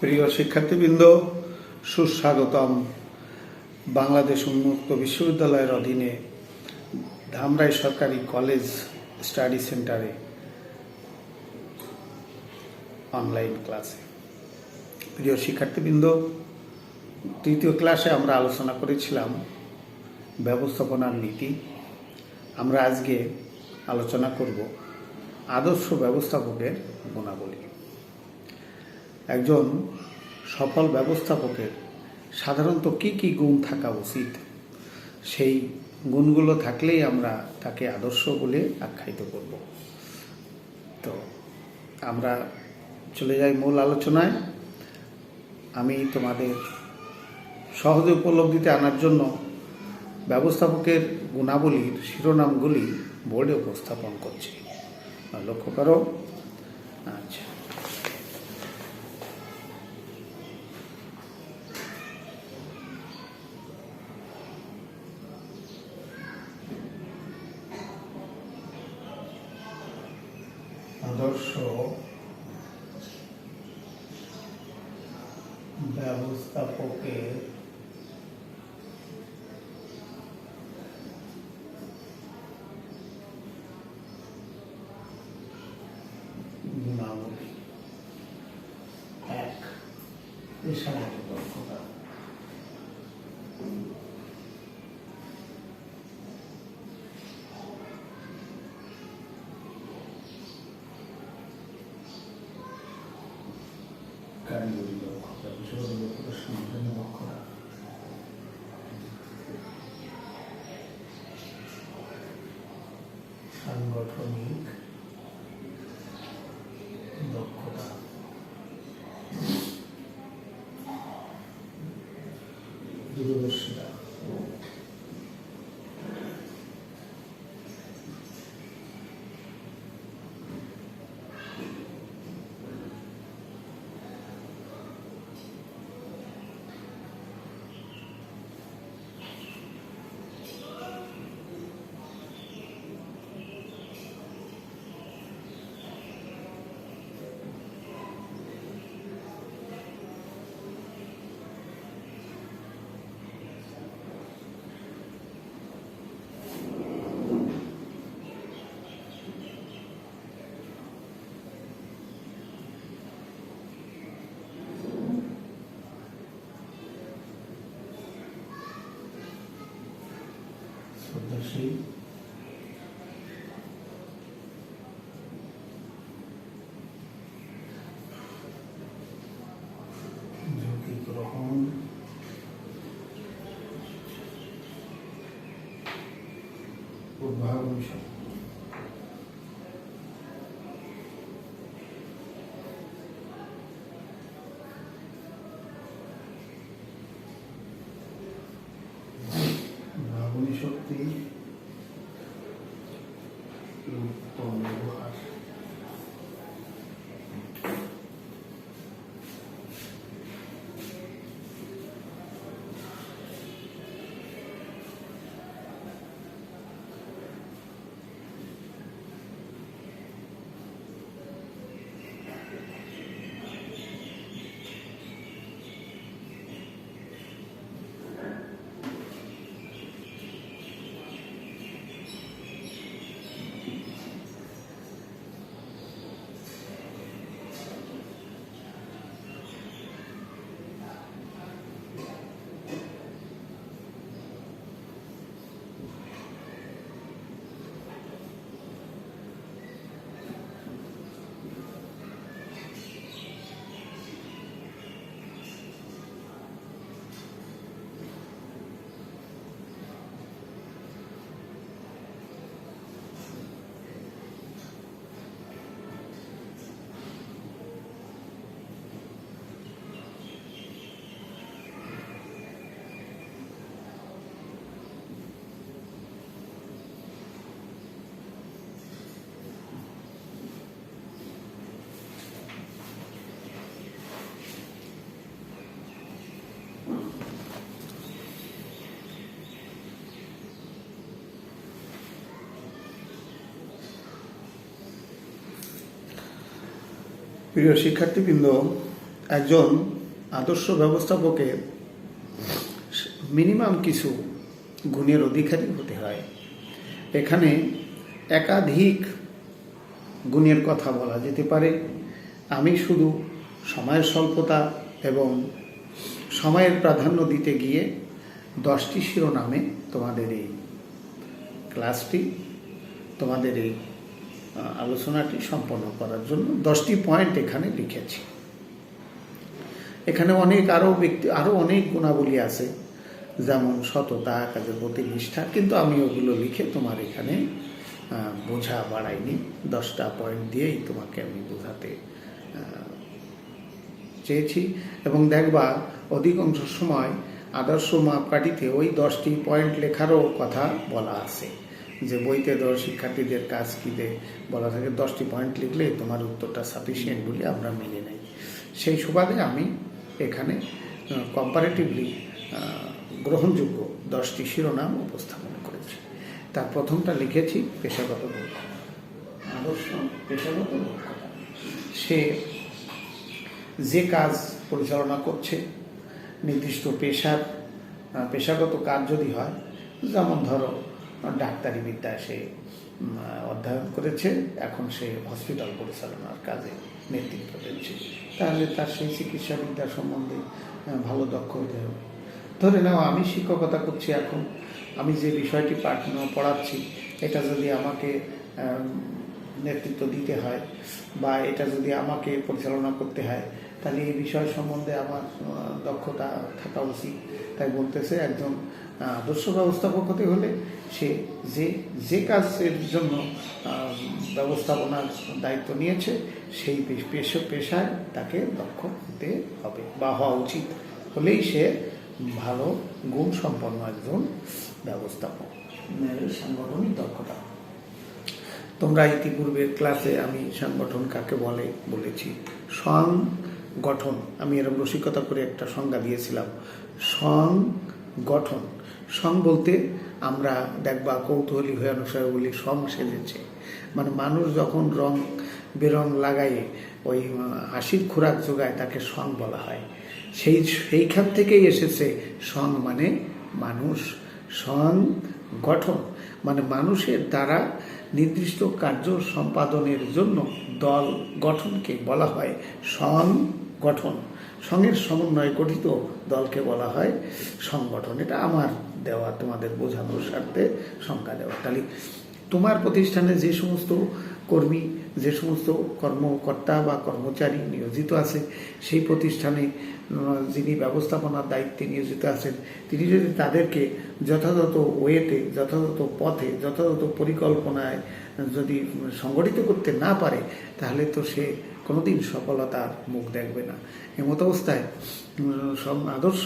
প্রিয় শিক্ষার্থীবৃন্দ, সুস্বাগতম। বাংলাদেশ উন্মুক্ত বিশ্ববিদ্যালয়ের অধীনে ধামরাই সরকারি কলেজ স্টাডি সেন্টারে অনলাইন ক্লাসে। প্রিয় শিক্ষার্থীবৃন্দ, তৃতীয় ক্লাসে আমরা আলোচনা করেছিলাম ব্যবস্থাপনার নীতি। আমরা আজকে আলোচনা করব আদর্শ ব্যবস্থাপকের গুণাবলী। একজন সফল ব্যবস্থাপকের সাধারণত কি কি গুণ থাকা উচিত, সেই গুণগুলো থাকলেই আমরা তাকে আদর্শ বলে আখ্যায়িত করব। তো আমরা চলে যাই মূল আলোচনায়। আমি তোমাদের সহজে উপলব্ধিতে আনার জন্য ব্যবস্থাপকের গুণাবলীর শিরোনামগুলি বোর্ডে উপস্থাপন করছি, লক্ষ্য করো। আচ্ছা, আদর্শ ব্যবস্থাপকের গুণাবলী। 1. পেশাগত দক্ষতা। কারিগরি দক্ষতা, পেশাগত দক্ষতা, সাংগঠনিক দক্ষতা। সাংগঠনিক দক্ষতা, দূরদর্শিতা। শ্রদ্ধাশীল, ঝুঁকি গ্রহণ, উদ্ভাবনী শক্তি। শক্তি, উত্তম ব্যবহার। প্রিয় শিক্ষার্থীবৃন্দ, একজন আদর্শ ব্যবস্থাপকের মিনিমাম কিছু গুণের অধিকারী হতে হয়। এখানে একাধিক গুণের কথা বলা যেতে পারে। আমি শুধু সময়ের স্বল্পতা এবং সময়ের প্রাধান্য দিতে গিয়ে 10টি শিরোনামে তোমাদের এই ক্লাসটি, তোমাদের এই আলোচনাটি সম্পন্ন করার জন্য 10টি পয়েন্ট এখানে লিখেছি। এখানে আরও অনেক গুণাবলী আছে, যেমন সততা, কাজের প্রতি নিষ্ঠা, কিন্তু আমি ওগুলো লিখে তোমার এখানে বোঝা বাড়াইনি। 10টা পয়েন্ট দিয়েই তোমাকে আমি বোঝাতে চেয়েছি। এবং দেখবা অধিকাংশ সময় আদর্শ মাপকাঠিতে ওই 10টি পয়েন্ট লেখারও কথা বলা আছে, যে বইতে শিক্ষার্থীদের কাজ কিতে বলা থাকে 10টি পয়েন্ট লিখলে তোমার উত্তরটা সাফিসিয়েন্ট বলে আমরা মেনে নেই। সেই সুবাদে আমি এখানে কম্পারেটিভলি গ্রহণযোগ্য 10টি শিরোনাম উপস্থাপন করেছি। তার প্রথমটা লিখেছি পেশাগত দক্ষতা। আদর্শ পেশাগত দক্ষতা, সে যে কাজ পরিচালনা করছে, নির্দিষ্ট পেশাগত কাজ যদি হয়, যেমন ধরো ডাক্তারি বিদ্যায় সে অধ্যয়ন করেছে, এখন সে হসপিটাল পরিচালনার কাজে নেতৃত্ব দিচ্ছে, তাহলে তার সেই চিকিৎসা বিদ্যা সম্বন্ধে ভালো দক্ষ হতে হবে। ধরে নাও আমি শিক্ষকতা করছি, এখন আমি যে বিষয়টি পড়াচ্ছি এটা যদি আমাকে নেতৃত্ব দিতে হয় বা এটা যদি আমাকে পরিচালনা করতে হয়, তাহলে এই বিষয় সম্বন্ধে আমার দক্ষতা থাকা উচিত। তাই বলতেছে একজন আদর্শ ব্যবস্থাপক হতে হলে সে যে কাজের জন্য ব্যবস্থাপনার দায়িত্ব নিয়েছে সেই পেশায় তাকে দক্ষ হতে হবে বা হওয়া উচিত, হলেই সে ভালো গুণ সম্পন্ন একজন ব্যবস্থাপক। সাংগঠনিক দক্ষতা, তোমরা ইতিপূর্বের ক্লাসে আমি সংগঠন কাকে বলে বলেছি। সংগঠন, আমি এরকম রসিকতা করে একটা সংজ্ঞা দিয়েছিলাম। সংগঠন, সং বলতে আমরা দেখবা কৌতূহলী হয়ে অনুসারে বলি সং সেজেছে, মানে মানুষ যখন রং বেরং লাগাই ওই হাসির খোরাক যোগায় তাকে সং বলা হয়। সেইখান থেকেই এসেছে সং মানে মানুষ। সংগঠন মানে মানুষের দ্বারা নির্দিষ্ট কার্য সম্পাদনের জন্য দল গঠনকে বলা হয় সংগঠন। সঙ্গের সমন্বয়ে গঠিত দলকে বলা হয় সংগঠন। এটা আমার দেওয়া, তোমাদের বোঝানোর স্বার্থে সংজ্ঞা দেওয়া। তাহলে তোমার প্রতিষ্ঠানে যে সমস্ত কর্মী, যে সমস্ত কর্মকর্তা বা কর্মচারী নিয়োজিত আছে, সেই প্রতিষ্ঠানে যিনি ব্যবস্থাপনার দায়িত্বে নিয়োজিত আছেন, তিনি যদি তাদেরকে যথাযথ ওয়েতে, যথাযথ পথে, যথাযথ পরিকল্পনায় যদি সংগঠিত করতে না পারে, তাহলে তো সে কোনোদিন সফলতার মুখ দেখবে না। এমত অবস্থায় আদর্শ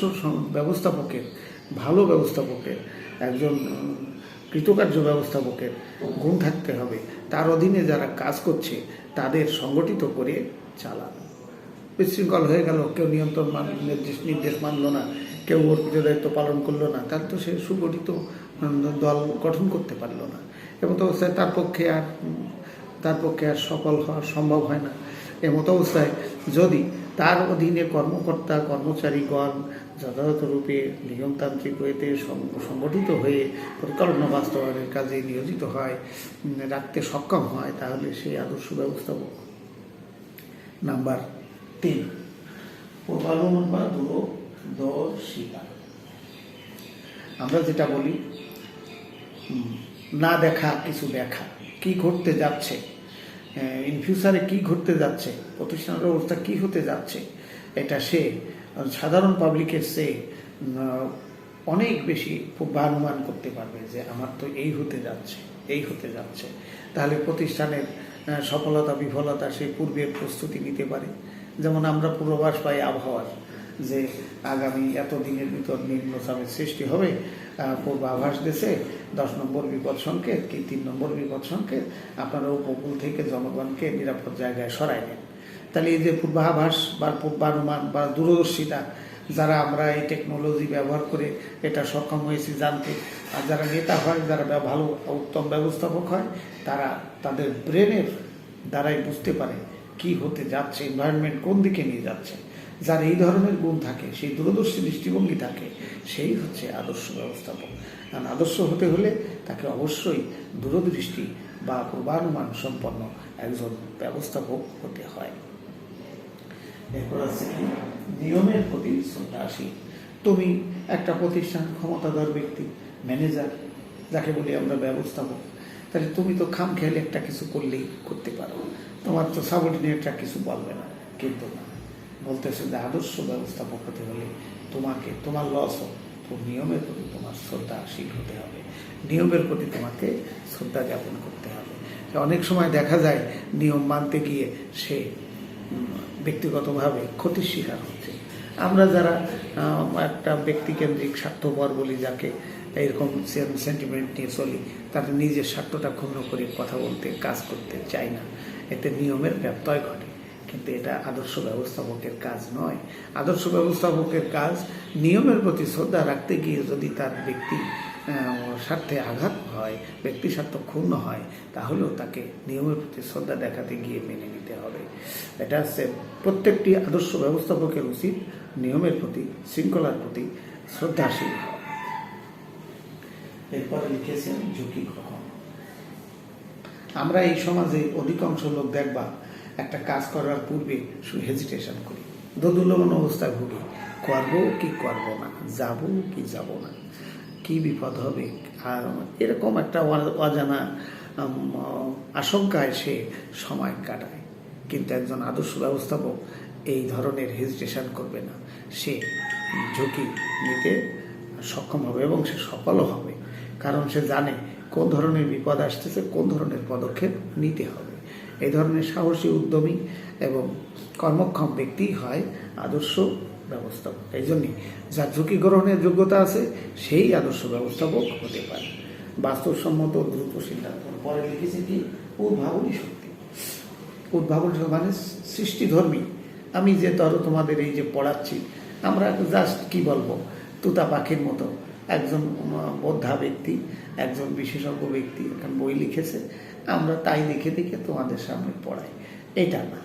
ব্যবস্থাপকের, ভালো ব্যবস্থাপকের, একজন কৃতকার্য ব্যবস্থাপকের গুণ থাকতে হবে তার অধীনে যারা কাজ করছে তাদের সংগঠিত করে চালানো। বিশৃঙ্খল হয়ে গেল, কেউ নির্দেশ মানল না, কেউ ওর দায়িত্ব পালন করলো না, তার তো সে সুগঠিত দল গঠন করতে পারলো না। এমত অবস্থায় তার পক্ষে আর সফল হওয়া সম্ভব হয় না। এমত অবস্থায় যদি তার অধীনে কর্মকর্তা কর্মচারীগণ যথাযথ রূপে নিয়মতান্ত্রিক ওয়েতে সংগঠিত হয়ে পরিকল্পনা বাস্তবায়নের কাজে নিয়োজিত হয়, রাখতে সক্ষম হয়, তাহলে সেই আদর্শ ব্যবস্থাপক। নাম্বার 3, পূর্বানুমান বা দূরদর্শিতা। আমরা যেটা বলি না দেখা কিছু দেখা, কি ঘটতে যাচ্ছে, ইন ফিউচারে কী ঘটতে যাচ্ছে, প্রতিষ্ঠানের অবস্থা কী হতে যাচ্ছে, এটা সে সাধারণ পাবলিকের চেয়ে অনেক বেশি পূর্বানুমান করতে পারবে যে আমার তো এই হতে যাচ্ছে। তাহলে প্রতিষ্ঠানের সফলতা বিফলতা সে পূর্বের প্রস্তুতি নিতে পারে। যেমন আমরা পূর্বাভাস পাই আবহাওয়ার, যে আগামী এত দিনের ভিতর নিম্নচাপের সৃষ্টি হবে, পূর্বাভাস দেশে 10 নম্বর বিপদ সংকেত কি 3 নম্বর বিপদ সংকেত, আপনারা উপকূল থেকে জনগণকে নিরাপদ জায়গায় সরাই নেন। তাহলে এই যে পূর্বাভাস বা পূর্বানুমান বা দূরদর্শিতা, যারা আমরা এই টেকনোলজি ব্যবহার করে এটা সক্ষম হয়েছি জানতে, আর যারা নেতা হয়, যারা ভালো উত্তম ব্যবস্থাপক হয়, তারা তাদের ব্রেনের দ্বারাই বুঝতে পারে কি হতে যাচ্ছে, এনভায়রনমেন্ট কোন দিকে নিয়ে যাচ্ছে। যার এই ধরনের গুণ থাকে, সেই দূরদর্শী দৃষ্টিভঙ্গি থাকে, সেই হচ্ছে আদর্শ ব্যবস্থাপক। কারণ আদর্শ হতে হলে তাকে অবশ্যই দূরদৃষ্টি বা পূর্বানুমান সম্পন্ন একজন ব্যবস্থাপক হতে হয়। এরপর আছে কি, নিয়মের প্রতি শ্রদ্ধাশীল। তুমি একটা প্রতিষ্ঠান ক্ষমতাধর ব্যক্তি, ম্যানেজার, যাকে বলি আমরা ব্যবস্থাপক, তাহলে তুমি তো খামখেয়ালি একটা কিছু করলেই করতে পারো, তোমার তো সাবঅর্ডিনেটরা কিছু বলবে না। কিন্তু না, বলতেছে যে আদর্শ ব্যবস্থাপক হতে হলে তোমাকে, তোমার লস হোক, তো নিয়মের প্রতি তোমার শ্রদ্ধাশীল হতে হবে, নিয়মের প্রতি তোমাকে শ্রদ্ধা জ্ঞাপন করতে হবে। অনেক সময় দেখা যায় নিয়ম মানতে গিয়ে সে ব্যক্তিগতভাবে ক্ষতির শিকার হচ্ছে। আমরা যারা একটা ব্যক্তিকেন্দ্রিক স্বার্থপর বলি, যাকে এরকম সেন্টিমেন্ট নিয়ে চলি, তাদের নিজের স্বার্থটা ক্ষুণ্ণ করে কথা বলতে, কাজ করতে চাই না, এতে নিয়মের ব্যত্যয় ঘটে। কিন্তু এটা আদর্শ ব্যবস্থাপকের কাজ নয়। আদর্শ ব্যবস্থাপকের কাজ নিয়মের প্রতি শ্রদ্ধা রাখতে গিয়ে যদি তার ব্যক্তি স্বার্থে আঘাত হয়, ব্যক্তি স্বার্থ ক্ষুণ্ণ হয়, তাহলেও তাকে নিয়মের প্রতি শ্রদ্ধা দেখাতে গিয়ে মেনে নিতে হবে। এটা হচ্ছে প্রত্যেকটি আদর্শ ব্যবস্থাপকের উচিত নিয়মের প্রতি, শৃঙ্খলার প্রতি শ্রদ্ধাশীল হওয়া। এরপরে লিখেছেন ঝুঁকি গ্রহণ। আমরা এই সমাজে অধিকাংশ লোক দেখবা একটা কাজ করার পূর্বে শুধু হেজিটেশন করি, দোদুল্যমান অবস্থায় ভুগি, করবো কি করবো না, যাবো কি যাব না, কি বিপদ হবে, আর এরকম একটা অজানা আশঙ্কায় সে সময় কাটায়। কিন্তু একজন আদর্শ ব্যবস্থাপক এই ধরনের হেজিটেশন করবে না, সে ঝুঁকি নিতে সক্ষম হবে এবং সে সফলও হবে। কারণ সে জানে কোন ধরনের বিপদ আসতেছে, কোন ধরনের পদক্ষেপ নিতে হবে। এই ধরনের সাহসী, উদ্যমী এবং কর্মক্ষম ব্যক্তি হয় আদর্শ ব্যবস্থাপক। এই জন্যই যার ঝুঁকি গ্রহণের যোগ্যতা আছে সেই আদর্শ ব্যবস্থাপক হতে পারে। বাস্তবসম্মত দ্রুত সিদ্ধান্ত। পরে লিখেছি কি, উদ্ভাবনী শক্তি। উদ্ভাবনী মানে সৃষ্টিধর্মী। আমি যে তোমাদের এই যে পড়াচ্ছি, আমরা জাস্ট কি বলবো, তুতা পাখির মতো একজন বোদ্ধা ব্যক্তি, একজন বিশেষজ্ঞ ব্যক্তি এখন বই লিখেছে, আমরা তাই দেখে দেখে তোমাদের সামনে পড়াই, এটা না।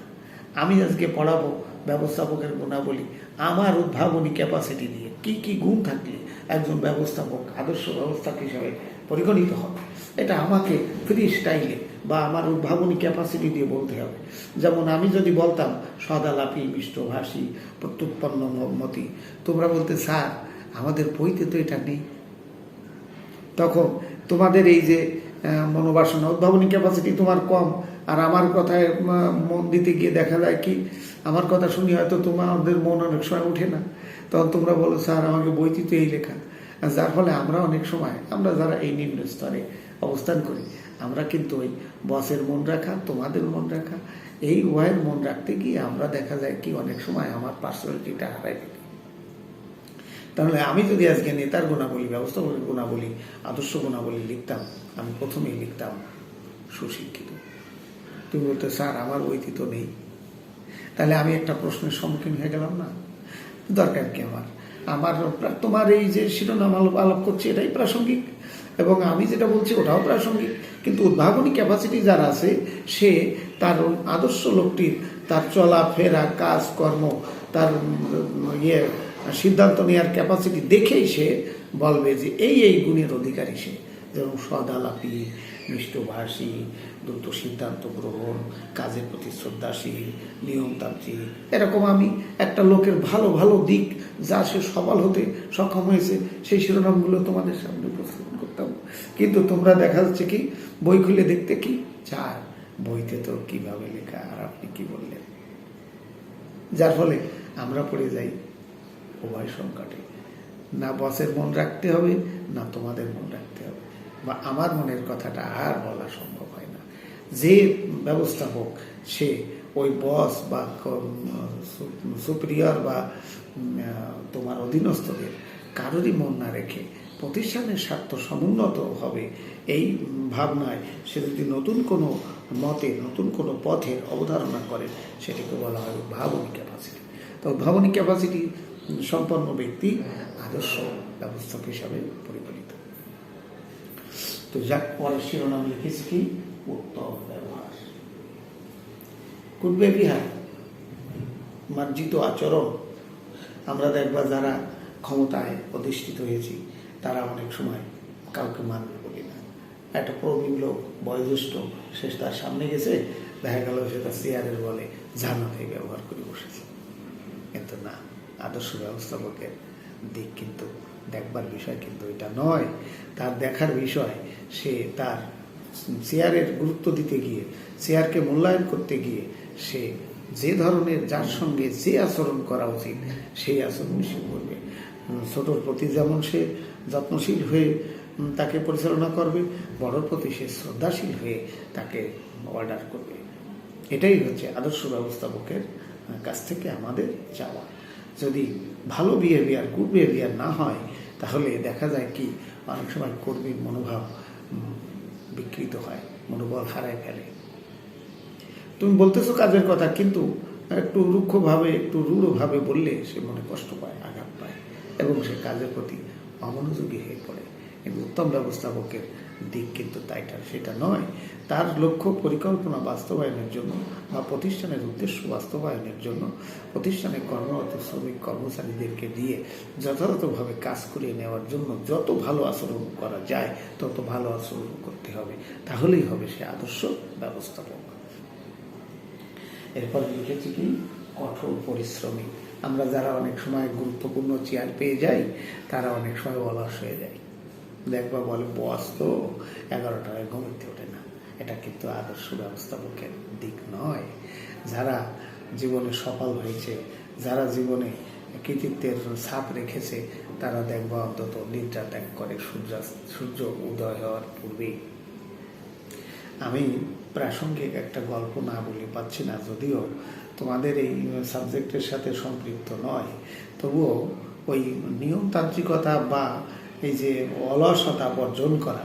আমি আজকে পড়াবো ব্যবস্থাপকের গুণাবলী আমার উদ্ভাবনী ক্যাপাসিটি দিয়ে, কি কি গুণ থাকলে একজন ব্যবস্থাপক আদর্শ ব্যবস্থাপক হিসাবে পরিগণিত হবে, এটা আমাকে ফ্রি স্টাইলে বা আমার উদ্ভাবনী ক্যাপাসিটি দিয়ে বলতে হবে। যেমন আমি যদি বলতাম সদালাপি, মিষ্টভাষী, প্রত্যুৎপন্ন মতি, তোমরা বলতে স্যার আমাদের বইতে তো এটা নেই। তখন তোমাদের এই যে মনোবাসনা, উদ্ভাবনী ক্যাপাসিটি তোমার কম, আর আমার কথায় মন দিতে গিয়ে দেখা যায় কি, আমার কথা শুনি হয়তো তোমাদের মন অনেক সময় ওঠে না, তখন তোমরা বলো স্যার আমাকে বইতে তো এই লেখা। যার ফলে আমরা অনেক সময়, আমরা যারা এই নিম্ন স্তরে অবস্থান করি, আমরা কিন্তু ওই বসের মন রাখা, তোমাদের মন রাখা, এই উভয়ের মন রাখতে গিয়ে আমরা দেখা যায় কি অনেক সময় আমার পার্সোনালিটিটা হারাই ফেলি। তাহলে আমি যদি আজকে নেতার গুণাবলী, ব্যবস্থাপকের গুণাবলী, আদর্শ গুণাবলী লিখতাম, আমি প্রথমেই লিখতাম সুশিক্ষিত। তুমি বলতে স্যার আমার বইতে তো নেই, তাহলে আমি একটা প্রশ্নের সম্মুখীন হয়ে গেলাম না? দরকার কি আমার? আমার তোমার এই যে শিরোনাম আলাপ করছি এটাই প্রাসঙ্গিক, এবং আমি যেটা বলছি ওটাও প্রাসঙ্গিক। কিন্তু উদ্ভাবনী ক্যাপাসিটি যার আছে, সে তার আদর্শ লোকটির তার চলাফেরা, কাজ কর্ম, তার সিদ্ধান্ত নেওয়ার ক্যাপাসিটি দেখেই সে বলবে যে এই এই গুণের অধিকারী সে। যেমন সদালাপী, মিষ্টভাষী, দ্রুত সিদ্ধান্ত গ্রহণ, কাজের প্রতি শ্রদ্ধাশীল, নিয়মতান্ত্রিক, এরকম আমি একটা লোকের ভালো ভালো দিক যা সে সফল হতে সক্ষম হয়েছে সেই শিরোনামগুলো তোমাদের সামনে উপস্থাপন করতাম। কিন্তু তোমরা দেখা যাচ্ছে কি, বই খুলে দেখতে কি চার, বইতে তো কিভাবে লেখা, আর আপনি কি বললেন। যার ফলে আমরা পড়ে যাই উভয় সংকটে, না বসের মন রাখতে হবে, না তোমাদের মন রাখতে হবে, বা আমার মনের কথাটা আর বলা সম্ভব হয় না। যে ব্যবস্থাপক সে ওই বস বা সুপিরিয়র বা তোমার অধীনস্থদের কারোরই মন না রেখে প্রতিষ্ঠানের স্বার্থ সমুন্নত হবে, এই ভাবনায় সে যদি নতুন কোনো মতে, নতুন কোনো পথের অবধারণা করে, সেটাকে বলা হয় উদ্ভাবনী ক্যাপাসিটি। তো উদ্ভাবনী ক্যাপাসিটি সম্পন্ন ব্যক্তি আদর্শ ব্যবস্থাপক হিসাবে পরিগণিত। তো যাক, পরের শিরোনাম লিখেছি কি, উত্তম ব্যবহার। গুড বিহেভিয়ার মার্জিত আচরণ। আমরা দেখবা যারা ক্ষমতায় অধিষ্ঠিত হয়েছি তারা অনেক সময় কাউকে মানবে বলি না। একটা প্রবীণ লোক, বয়োজ্যেষ্ঠ, সে তার সামনে গেছে, দেখা গেল সে তার চেয়ারের বলে জানাতে ব্যবহার করে বসেছে। কিন্তু না, আদর্শ ব্যবস্থাপকের দিক কিন্তু দেখবার বিষয় কিন্তু এটা নয়। তার দেখার বিষয় সে তার চেয়ারের গুরুত্ব দিতে গিয়ে, চেয়ারকে মূল্যায়ন করতে গিয়ে সে যে ধরনের, যার সঙ্গে যে আচরণ করা উচিত সেই আচরণ সে করবে। ছোটোর প্রতি যেমন সে যত্নশীল হয়ে তাকে পরিচালনা করবে, বড়োর প্রতি সে শ্রদ্ধাশীল হয়ে তাকে অর্ডার করবে। এটাই হচ্ছে আদর্শ ব্যবস্থাপকের কাছ থেকে আমাদের চাওয়া। যদি ভালো বিহেভিয়ার, গুড বিহেভিয়ার না হয়, তাহলে দেখা যায় কি অনেক সময় কর্মীর মনোভাব বিকৃত হয়, মনোবল হারায় ফেলে। তুমি বলতেছো কাজের কথা, কিন্তু একটু রুক্ষভাবে, একটু রূঢ়ভাবে বললে সে মনে কষ্ট পায়, আঘাত পায় এবং সে কাজের প্রতি অমনোযোগী হয়ে পড়ে। কিন্তু উত্তম ব্যবস্থাপকের দিক কিন্তু সেটা নয়। তার লক্ষ্য পরিকল্পনা বাস্তবায়নের জন্য বা প্রতিষ্ঠানের উদ্দেশ্য বাস্তবায়নের জন্য প্রতিষ্ঠানে কর্মরত শ্রমিক কর্মচারীদেরকে দিয়ে যথাযথভাবে কাজ করিয়ে নেওয়ার জন্য যত ভালো আচরণ করা যায় তত ভালো আচরণ করতে হবে, তাহলেই হবে সে আদর্শ ব্যবস্থাপক। এরপর লিখেছি কি, কঠোর পরিশ্রমী। আমরা যারা অনেক সময় গুরুত্বপূর্ণ চেয়ার পেয়ে যাই তারা অনেক সময় অলস হয়ে যায়। দেখবা বলে বস তো 11টায় ঘুমোতে ওঠে না। এটা কিন্তু আদর্শ ব্যবস্থাপকের দিক নয়। যারা জীবনে সফল হয়েছে, যারা জীবনে কৃতিত্বের ছাপ রেখেছে, তারা দেখবা অন্তত নিদ্রা ত্যাগ করে সূর্য উদয় হওয়ার পূর্বেই। আমি প্রাসঙ্গিক একটা গল্প না বলে পাচ্ছি না, যদিও তোমাদের এই সাবজেক্টের সাথে সম্পৃক্ত নয়, তবুও ওই নিয়মতান্ত্রিকতা বা এই যে অলসতা বর্জন করা,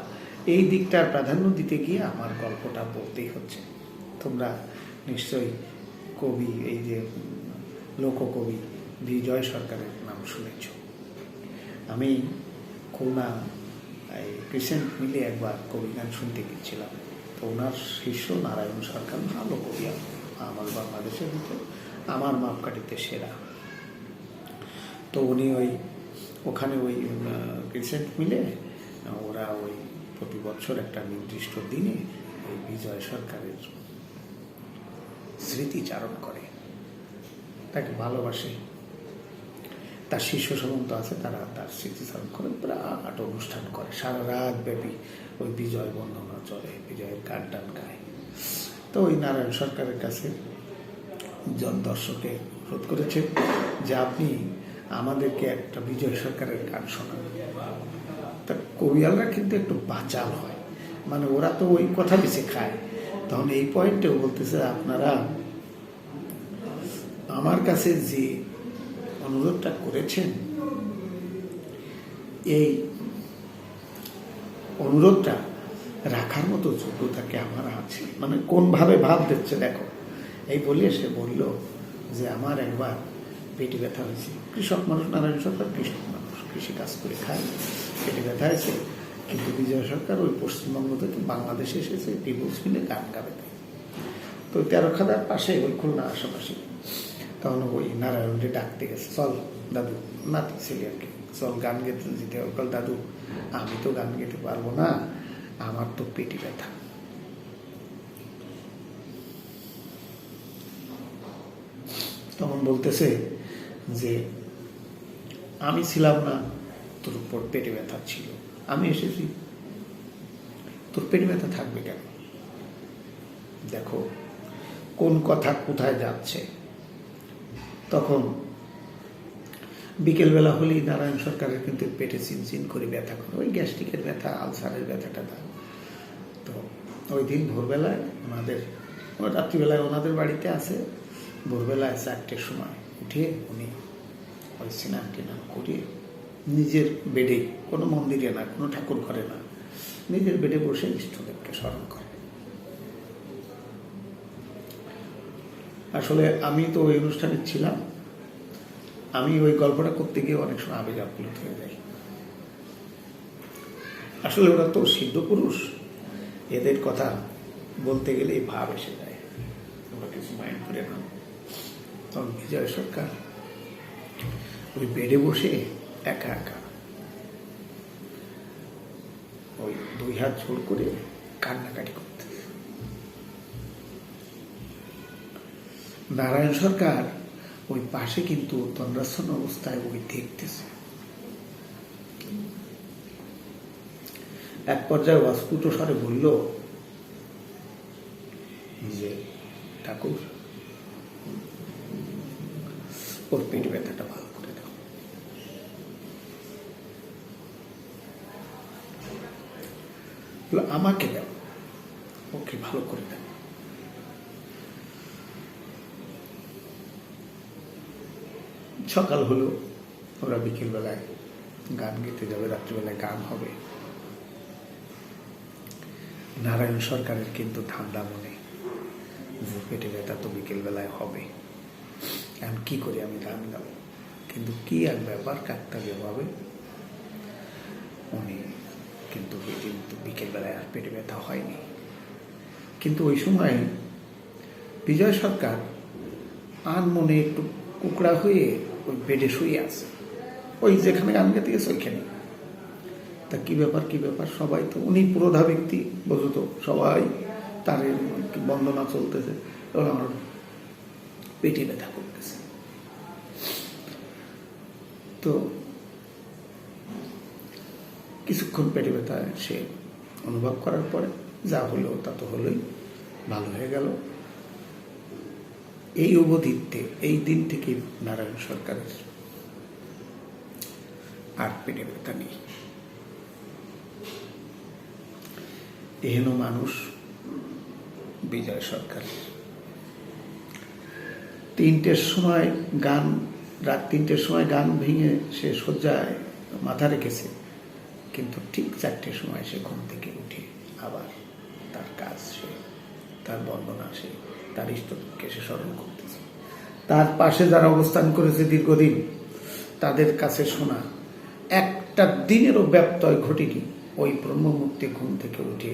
এই দিকটার প্রাধান্য দিতে গিয়ে আমার গল্পটা বলতেই হচ্ছে। তোমরা নিশ্চয়ই কবি, এই যে লোককবি বিজয় সরকারের নাম শুনেছ। আমি খুলনা এই ক্রিসেন্ট মিলে একবার কবি গান শুনতে গেছিলাম। তো ওনার শিষ্য নারায়ণ সরকার ভালো কবি, আমার বাংলাদেশের ভিতরে আমার মাপকাঠিতে সেরা। তো উনি ওখানে ক্রিসেন্ট মিলে ওরা প্রতি বছর একটা নির্দিষ্ট দিনে ওই বিজয় সরকারের স্মৃতিচারণ করে, তাকে ভালোবাসে। তার শিষ্য সমন্ত আছে, তারা তার স্মৃতিচারণ করে, বিরাট অনুষ্ঠান করে, সারা রাত ব্যাপী ওই বিজয় বর্ণনা চলে, বিজয়ের গান টান গায়। তো ওই নারায়ণ সরকারের কাছে দর্শকে অনুরোধ করেছে যে আপনি আমাদেরকে একটা বিজয় সরকারের গান শোনান। তা কবিয়ালরা কিন্তু একটু বাচাল হয়, মানে ওরা তো ওই কথা বেশি খায়। তখন এই পয়েন্টেও বলতেছে, আপনারা আমার কাছে যে অনুরোধটা করেছেন, এই অনুরোধটা রাখার মতো যোগ্যতা কি আমার আছে? মানে কোনভাবে ভাব দিচ্ছে দেখো। এই বলে সে বলল যে আমার একবার পেটে ব্যথা হয়েছে। কৃষক মানুষ, নারায়ণ সরকার কৃষক মানুষ, কৃষি কাজ করে খায়, পেটে ব্যথা হয়েছে। কিন্তু বিজয় সরকার ওই পশ্চিমবঙ্গ থেকে বাংলাদেশে এসেছে পিপুলস মিলে গান গাবে। তো তেরোখাদার পাশে ওই খুলনা আশেপাশে, তখন ওই নারায়ণকে ডাকতে গেছে, চল দাদু, নাতি ছেলে আর কি, চল গান গেতে যেতে হবে। বল দাদু আমি তো গান গেতে পারবো না, আমার তো পেটে ব্যথা। তখন বলতেছে যে আমি ছিলাম না, তোর উপর পেটে ব্যথা ছিল, আমি এসেছি, তোর পেটে ব্যথা থাকবে কেন? দেখো কোন কথা কোথায় যাচ্ছে। তখন বিকেলবেলা হলেই নারায়ণ সরকারের কিন্তু পেটে চিনচিন করে ব্যথা করে, ওই গ্যাস্ট্রিকের ব্যথা, আলসারের ব্যথাটা। তো ওই দিন ভোরবেলায় রাত্রিবেলায় ওনাদের বাড়িতে আছে, ভোরবেলায় 4টের সময় উঠে উনি ওই স্নান টিনান করে নিজের বেডে, কোনো মন্দিরে না, কোনো ঠাকুর ঘরে না, নিজের বেডে বসে ইষ্টদেবকে স্মরণ করে। আসলে আমি তো ওই অনুষ্ঠানে ছিলাম, আমি ওই গল্পটা করতে গিয়ে অনেক সময় আবেগ আপ্লুত হয়ে যাই। আসলে ওরা তো সিদ্ধ পুরুষ, এদের কথা বলতে গেলে ভাব এসে যায়, ওরা কিছু মাইন্ড করে না। তখন বিজয় সরকার ওই বেডে বসে একা একা ওই 2 হাত জোড় করে কান্নাকাটি করতে। নারায়ণ সরকার ওই পাশে কিন্তু তন্দ্রাচ্ছন্ন অবস্থায় ওই দেখতেছে। এক পর্যায়ে অস্ফুট স্বরে বলল যে, ঠাকুর, ওর পেট ব্যথাটা ভালো করে দাও। আমাকে দাও, ওকে ভালো করে দাও। সকাল হলো, ওরা বিকেলবেলায় গান গেতে যাবে, রাত্রিবেলায় গান হবে। নারায়ণ সরকারের কিন্তু ঠান্ডা মনে, যে পেটে ব্যথা তো বিকেলবেলায় হবে, এখন কি করে আমি গান গাবো। কিন্তু কি এক ব্যাপার, কাকতালীয়ভাবে উনি কিন্তু বিকেলবেলায় আর পেটে ব্যথা হয়নি। কিন্তু ওই সময় বিজয় সরকার আর মনে একটু কুকড়া হয়ে ওই বেডে শুয়ে আছে, ওই যেখানে গান গাইতে গেছে ওইখানে। তা কি ব্যাপার, সবাই তো, উনি পুরোধা ব্যক্তি বুঝতো, সবাই তার বন্দনা চলতেছে, আমার পেটে ব্যথা করতেছে। তো কিছুক্ষণ পেটে ব্যথা সে অনুভব করার পরে যা হলো তা তো হলোই, ভালো হয়ে গেল। এই অবধিতে এই দিন থেকে নারায়ণ সরকারের আর পেটে ব্যথা নেই। এহেন মানুষ বিজয় সরকার। 3টের সময় গান, রাত 3টের সময় গান ভেঙে সে শয্যায় মাথা রেখেছে, কিন্তু ঠিক 4টের সময় সে ঘুম থেকে উঠে আবার তার কাজ, সে তার বন্দনা, সে তার ইষ্টকে সে স্মরণ করতেছে। তার পাশে যারা অবস্থান করেছে দীর্ঘদিন, তাদের কাছে শোনা একটা দিনেরও ব্যত্যয় ঘটেনি। ওই ব্রহ্মমূর্তি ঘুম থেকে উঠে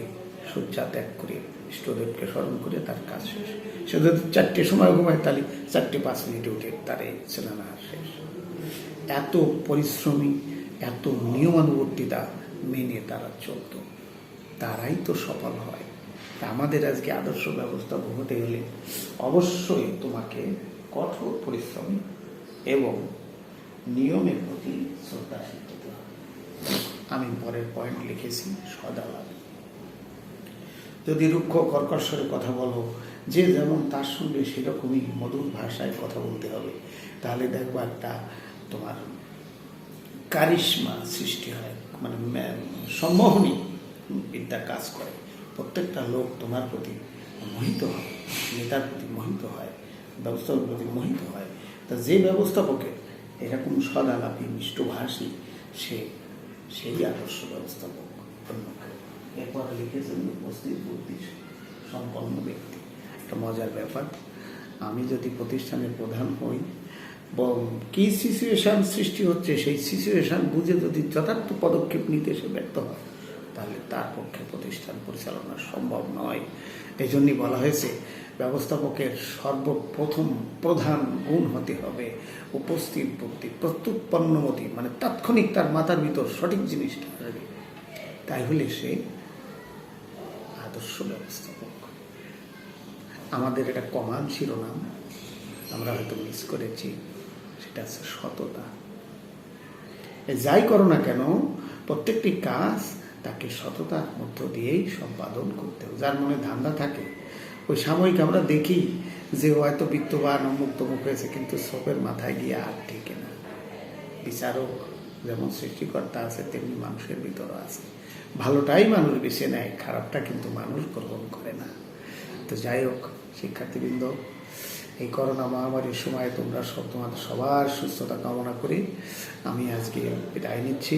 শয্যা ত্যাগ করে ইষ্টদেবকে স্মরণ করে তার কাজ শেষ। সে যদি 4টের সময় ঘুমায়, তাহলে 4:05 উঠে তারে স্নানাহার শেষ। এত পরিশ্রমী, এত নিয়মানুবর্তিতা মেনে তারা চলত, তারাই তো সফল হয়। আমাদের আজকে আদর্শ ব্যবস্থা হতে হলে অবশ্যই তোমাকে কঠোর পরিশ্রমী এবং নিয়মের প্রতি শ্রদ্ধাশীল হতে হবে। আমি পরের পয়েন্ট লিখেছি, সদালাপ। যদি রুক্ষ কর্কশ্বরে কথা বলো, যে যেমন তার সঙ্গে সেরকমই মধুর ভাষায় কথা বলতে হবে, তাহলে দেখবো একটা তোমার কারিশমা সৃষ্টি হয়, মানে সম্মোহনী বিদ্যা কাজ করে। প্রত্যেকটা লোক তোমার প্রতি মোহিত হয়, নেতার প্রতি মোহিত হয়, ব্যবস্থাপকের প্রতি মোহিত হয়। তা যে ব্যবস্থাপকের এরকম সদালাপী মিষ্টভাষী, সেই আদর্শ ব্যবস্থাপক। এরপর লিখেছেন উপস্থিত বুদ্ধি সম্পন্ন ব্যক্তি। একটা মজার ব্যাপার, আমি যদি প্রতিষ্ঠানের প্রধান হই, কি সিচুয়েশন সৃষ্টি হচ্ছে, সেই সিচুয়েশন বুঝে যদি যথার্থ পদক্ষেপ নিতে সে ব্যর্থ হয়, তাহলে তার পক্ষে প্রতিষ্ঠান পরিচালনা সম্ভব নয়। এই জন্যই বলা হয়েছে, ব্যবস্থাপকের সর্বপ্রথম প্রধান গুণ হতে হবে উপস্থিত বুদ্ধি, প্রত্যুৎপন্নমতি, মানে তাৎক্ষণিক তার মাথার ভিতর সঠিক জিনিসটা আসবে। তাই হলে সে আদর্শ ব্যবস্থাপক। আমাদের এটা কমান শিরোনাম, আমরা হয়তো মিস করেছি, সেটা হচ্ছে সততা। যাই করো না কেন, প্রত্যেকটি কাজ তাকে সততার মধ্য দিয়েই সম্পাদন করতে হবে। যার মনে ধান্দা থাকে, ওই সাময়িক আমরা দেখি যে হয়তো বিত্তবান অমুক তমুক হয়েছে, কিন্তু সবের মাথায় গিয়ে আর ঠেকে না। বিচারক যেমন সৃষ্টিকর্তা আছে, তেমনি মানুষের ভিতরও আছে। ভালোটাই মানুষ বেছে নেয়, খারাপটা কিন্তু মানুষ গ্রহণ করে না। তো যাই হোক শিক্ষার্থীবৃন্দ, এই করোনা মহামারীর সময় তোমাদের সবার সুস্থতা কামনা করি আমি আজকে বিদায় নিচ্ছি।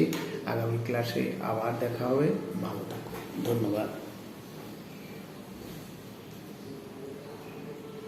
আগামী ক্লাসে আবার দেখা হবে। ভালো থাকো, ধন্যবাদ।